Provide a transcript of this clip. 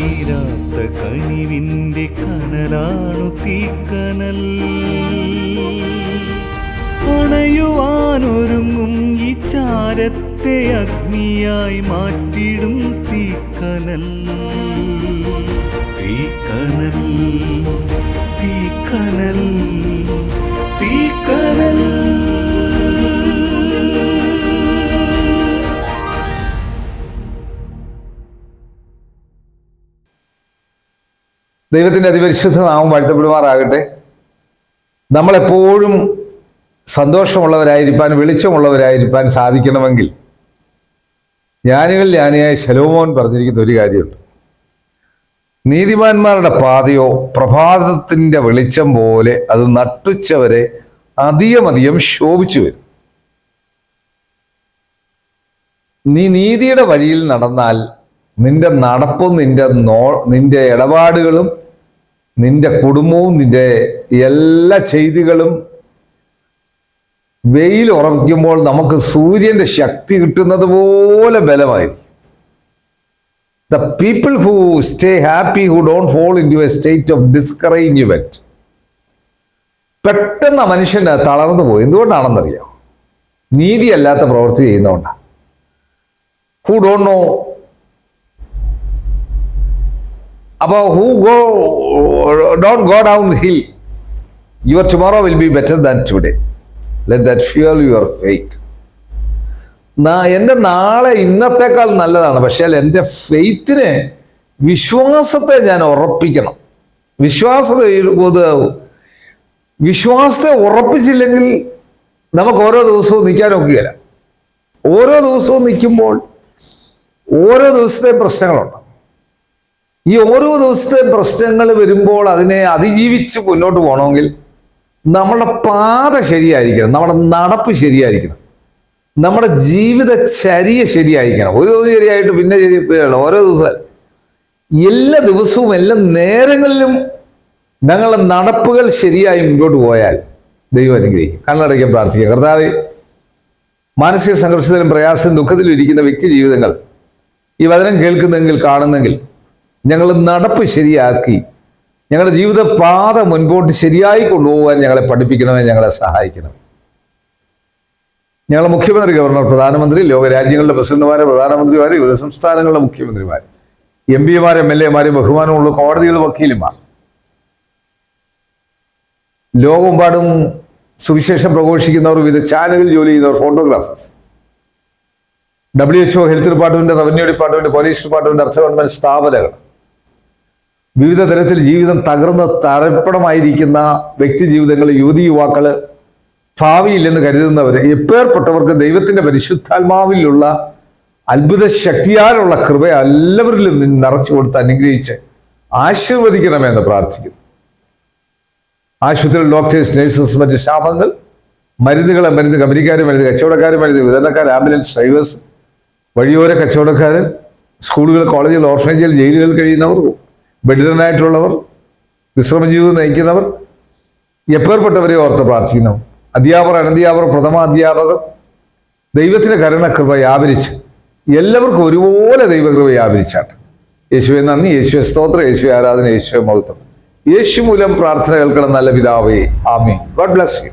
തീരാത്ത കനിവിൻ്റെ കനലാണു തീക്കനൽ. അണയുവാനൊരുങ്ങും ഈ ചാരത്തെ അഗ്നിയായി മാറ്റിടും തീക്കനൽ. തീക്കനൽ, തീക്കനൽ, തീക്കനൽ. ദൈവത്തിൻ്റെ അതിപരിശുദ്ധ നാമം വാഴ്ത്തപ്പെടുമാറാകട്ടെ. നമ്മളെപ്പോഴും സന്തോഷമുള്ളവരായിരിക്കാൻ, വെളിച്ചമുള്ളവരായിരിക്കാൻ സാധിക്കണമെങ്കിൽ ജ്ഞാനികൾ ജ്ഞാനിയായ ശലോമോൻ പറഞ്ഞിരിക്കുന്ന ഒരു കാര്യമുണ്ട്. നീതിമാന്മാരുടെ പാതയോ പ്രഭാതത്തിൻ്റെ വെളിച്ചം പോലെ അത് നട്ടുച്ചവരെ അധികമധികം ശോഭിച്ചു വരും. നീ നീതിയുടെ വഴിയിൽ നടന്നാൽ നിന്റെ നടപ്പും നിന്റെ ഇടപാടുകളും നിന്റെ കുടുംബവും നിന്റെ എല്ലാ ചെയ്തികളും വെയിൽ ഉറപ്പിക്കുമ്പോൾ നമുക്ക് സൂര്യന്റെ ശക്തി കിട്ടുന്നത് പോലെ ബലമായിരിക്കും. The people who stay happy, who don't fall into a state of discouragement, പെട്ടെന്ന് മനുഷ്യന് തളർന്നു പോയി. എന്തുകൊണ്ടാണെന്നറിയാം? നീതിയല്ലാത്ത പ്രവൃത്തി ചെയ്യുന്നതുകൊണ്ടാണ്. Who don't know, about who don't go down the hill, your tomorrow will be better than today. Let that fuel your faith. എൻ്റെ നാളെ ഇന്നത്തേക്കാൾ നല്ലതാണ്. പക്ഷേ എൻ്റെ ഫെയ്ത്തിനെ, വിശ്വാസത്തെ ഞാൻ ഉറപ്പിക്കണം. വിശ്വാസത്തെ ഉറപ്പിച്ചില്ലെങ്കിൽ നമുക്ക് ഓരോ ദിവസവും നിൽക്കാൻ ഒക്കുകയില്ല. ഓരോ ദിവസവും നിൽക്കുമ്പോൾ ഓരോ ദിവസത്തെയും പ്രശ്നങ്ങളുണ്ട്. ഈ ഓരോ ദിവസത്തെ പ്രശ്നങ്ങൾ വരുമ്പോൾ അതിനെ അതിജീവിച്ച് മുന്നോട്ട് പോകണമെങ്കിൽ നമ്മുടെ പാത ശരിയായിരിക്കണം, നമ്മുടെ നടപ്പ് ശരിയായിരിക്കണം, നമ്മുടെ ജീവിതചര്യ ശരിയായിരിക്കണം. ഒരു ദിവസം ശരിയായിട്ട് പിന്നെ ശരിയല്ല. ഓരോ ദിവസം, എല്ലാ ദിവസവും എല്ലാ നേരങ്ങളിലും ഞങ്ങളുടെ നടപ്പുകൾ ശരിയായി മുന്നോട്ട് പോയാൽ ദൈവം അനുഗ്രഹിക്കും. കണ്ണടയ്ക്കാൻ പ്രാർത്ഥിക്കുക. കർത്താവേ, മാനസിക സംഘർഷത്തിലും പ്രയാസത്തിലും ദുഃഖത്തിലും ഇരിക്കുന്ന വ്യക്തി ജീവിതങ്ങൾ ഈ വചനം കേൾക്കുന്നെങ്കിൽ, കാണുന്നെങ്കിൽ ഞങ്ങൾ നടപ്പ് ശരിയാക്കി ഞങ്ങളുടെ ജീവിത പാത മുൻപോട്ട് ശരിയായി കൊണ്ടുപോകാൻ ഞങ്ങളെ പഠിപ്പിക്കണമേ, ഞങ്ങളെ സഹായിക്കണം. ഞങ്ങളുടെ മുഖ്യമന്ത്രി, ഗവർണർ, പ്രധാനമന്ത്രി, ലോകരാജ്യങ്ങളുടെ പ്രസിഡന്റുമാരെ, പ്രധാനമന്ത്രിമാരെ, വിവിധ സംസ്ഥാനങ്ങളുടെ മുഖ്യമന്ത്രിമാർ, MP-മാർ, MLA-മാർ, ബഹുമാനമുള്ള കോടതികൾ, വക്കീലുമാർ, ലോകമെമ്പാടും സുവിശേഷം പ്രഘോഷിക്കുന്നവർ, വിവിധ ചാനലുകളിൽ ജോലി ചെയ്യുന്നവർ, photographers, WHO, health department, revenue department, police department, അർദ്ധ ഗവൺമെന്റ് സ്ഥാപനങ്ങൾ, വിവിധ തരത്തിൽ ജീവിതം തകർന്ന് തരപ്പണമായിരിക്കുന്ന വ്യക്തി ജീവിതങ്ങൾ, യുവതി യുവാക്കള്, ഭാവിയില്ലെന്ന് കരുതുന്നവർ, എപ്പേർപ്പെട്ടവർക്ക് ദൈവത്തിന്റെ പരിശുദ്ധാത്മാവിലുള്ള അത്ഭുത ശക്തിയാലുള്ള കൃപ എല്ലാവരിലും നിറച്ചു കൊടുത്ത് അനുഗ്രഹിച്ച് ആശീർവദിക്കണമെന്ന് പ്രാർത്ഥിക്കുന്നു. ആശുപത്രിയിൽ ഡോക്ടേഴ്സ്, നഴ്സസ്, മറ്റ് സ്റ്റാഫുകൾ, മരുന്ന് കമ്പനിക്കാർ, മരുന്ന് കച്ചവടക്കാർ, മരുന്ന് വിതരണക്കാർ, ആംബുലൻസ് ഡ്രൈവേഴ്സ്, വഴിയോര കച്ചവടക്കാർ, സ്കൂളുകൾ, കോളേജുകൾ, ഓർഫനേജുകൾ, ജയിലുകളിൽ കഴിയുന്നവർ, ബഡിഡനായിട്ടുള്ളവർ, വിശ്രമജീവിതം നയിക്കുന്നവർ, എപ്പേർപ്പെട്ടവരെ ഓർത്ത് പ്രാർത്ഥിക്കുന്നു. അധ്യാപകർ, അനധ്യാപകർ, പ്രഥമ അധ്യാപകർ, ദൈവത്തിന്റെ കരുണകൃപ വ്യാപരിച്ച് എല്ലാവർക്കും ഒരുപോലെ ദൈവകൃപ വ്യാപരിച്ചാട്ടെ. യേശുവെ നന്ദി, യേശുവെ സ്തോത്രം, യേശുവെ ആരാധന, യേശുവെ മഹത്വം. യേശു മൂലം പ്രാർത്ഥന കേൾക്കണം നല്ല പിതാവേ. ആമീൻ. God bless U.